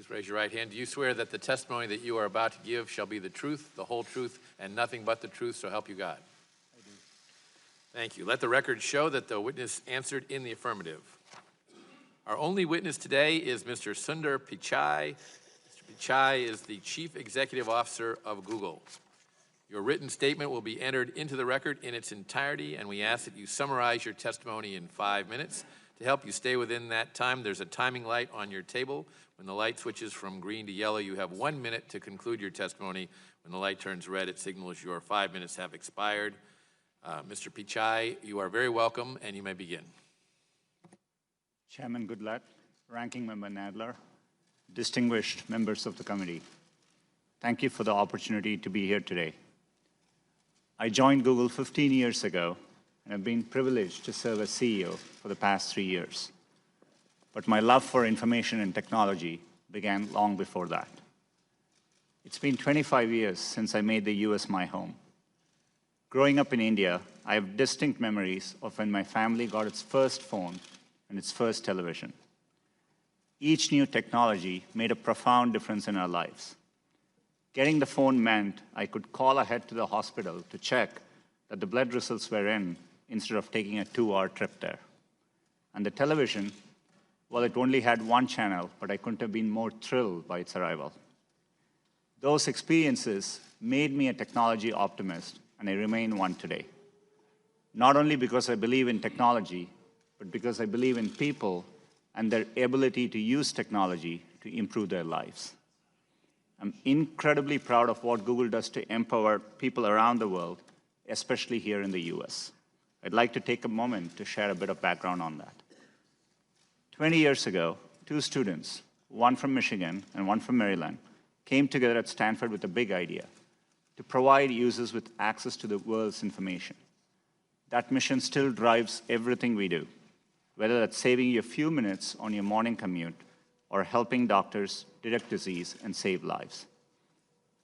Please raise your right hand. Do you swear that the testimony that you are about to give shall be the truth, the whole truth, and nothing but the truth, so help you God? I do. Thank you. Let the record show that the witness answered in the affirmative. Our only witness today is Mr. Sundar Pichai. Mr. Pichai is the Chief Executive Officer of Google. Your written statement will be entered into the record in its entirety, and we ask that you summarize your testimony in 5 minutes. To help you stay within that time, there's a timing light on your table. When the light switches from green to yellow, you have 1 minute to conclude your testimony. When the light turns red, it signals your 5 minutes have expired. Mr. Pichai, you are very welcome, and you may begin. Chairman Goodlatte, Ranking Member Nadler, distinguished members of the committee, thank you for the opportunity to be here today. I joined Google 15 years ago and have been privileged to serve as CEO for the past 3 years. But my love for information and technology began long before that. It's been 25 years since I made the US my home. Growing up in India, I have distinct memories of when my family got its first phone and its first television. Each new technology made a profound difference in our lives. Getting the phone meant I could call ahead to the hospital to check that the blood results were in instead of taking a 2-hour trip there. And the television, well, it only had one channel, but I couldn't have been more thrilled by its arrival. Those experiences made me a technology optimist, and I remain one today. Not only because I believe in technology, but because I believe in people and their ability to use technology to improve their lives. I'm incredibly proud of what Google does to empower people around the world, especially here in the US. I'd like to take a moment to share a bit of background on that. 20 years ago, 2 students, one from Michigan and one from Maryland, came together at Stanford with a big idea: to provide users with access to the world's information. That mission still drives everything we do, whether that's saving you a few minutes on your morning commute or helping doctors detect disease and save lives.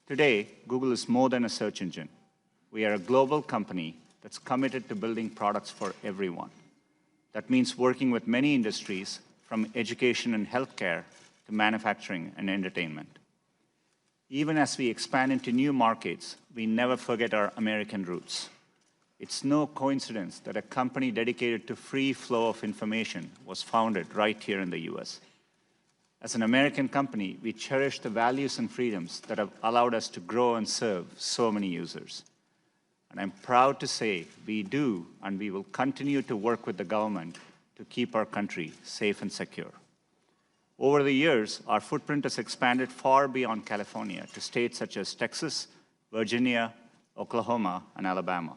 Today, Google is more than a search engine. We are a global company that's committed to building products for everyone. That means working with many industries, from education and healthcare to manufacturing and entertainment. Even as we expand into new markets, we never forget our American roots. It's no coincidence that a company dedicated to free flow of information was founded right here in the US. As an American company, we cherish the values and freedoms that have allowed us to grow and serve so many users. And I'm proud to say we do, and we will continue to work with the government to keep our country safe and secure. Over the years, our footprint has expanded far beyond California to states such as Texas, Virginia, Oklahoma, and Alabama.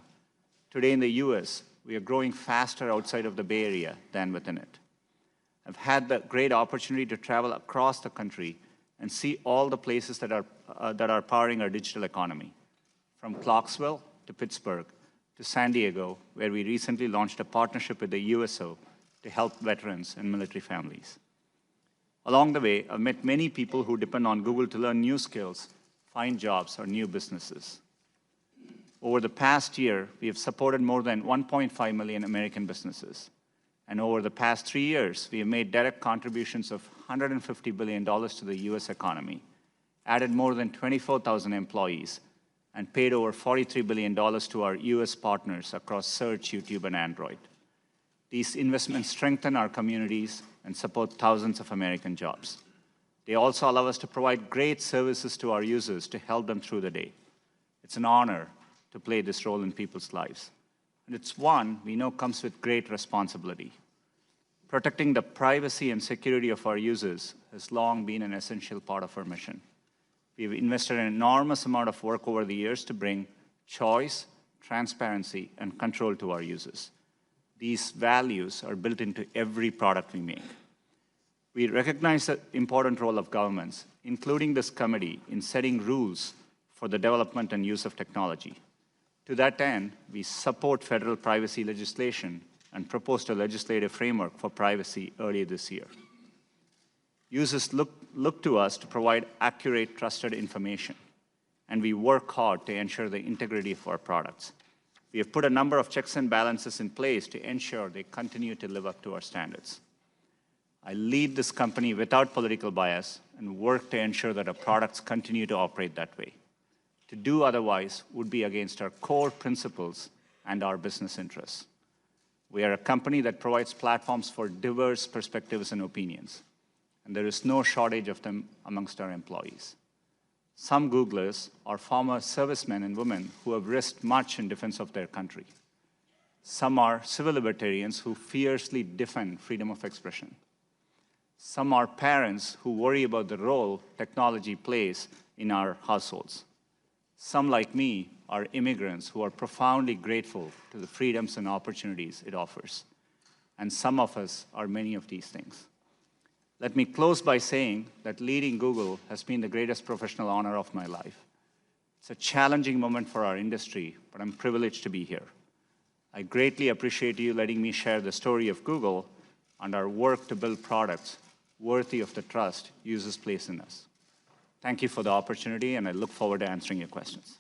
Today in the US, we are growing faster outside of the Bay Area than within it. I've had the great opportunity to travel across the country and see all the places that are powering our digital economy, from Clarksville to Pittsburgh to San Diego, where we recently launched a partnership with the USO to help veterans and military families. Along the way, I've met many people who depend on Google to learn new skills, find jobs, or new businesses. Over the past year, we have supported more than 1.5 million American businesses. And over the past 3 years, we have made direct contributions of $150 billion to the US economy, added more than 24,000 employees, and paid over $43 billion to our US partners across Search, YouTube, and Android. These investments strengthen our communities and support thousands of American jobs. They also allow us to provide great services to our users to help them through the day. It's an honor to play this role in people's lives. And it's one we know comes with great responsibility. Protecting the privacy and security of our users has long been an essential part of our mission. We've invested an enormous amount of work over the years to bring choice, transparency, and control to our users. These values are built into every product we make. We recognize the important role of governments, including this committee, in setting rules for the development and use of technology. To that end, we support federal privacy legislation and proposed a legislative framework for privacy earlier this year. Users look to us to provide accurate, trusted information, and we work hard to ensure the integrity of our products. We have put a number of checks and balances in place to ensure they continue to live up to our standards. I lead this company without political bias and work to ensure that our products continue to operate that way. To do otherwise would be against our core principles and our business interests. We are a company that provides platforms for diverse perspectives and opinions, and there is no shortage of them amongst our employees. Some Googlers are former servicemen and women who have risked much in defense of their country. Some are civil libertarians who fiercely defend freedom of expression. Some are parents who worry about the role technology plays in our households. Some, like me, are immigrants who are profoundly grateful to the freedoms and opportunities it offers. And some of us are many of these things. Let me close by saying that leading Google has been the greatest professional honor of my life. It's a challenging moment for our industry, but I'm privileged to be here. I greatly appreciate you letting me share the story of Google and our work to build products worthy of the trust users place in us. Thank you for the opportunity, and I look forward to answering your questions.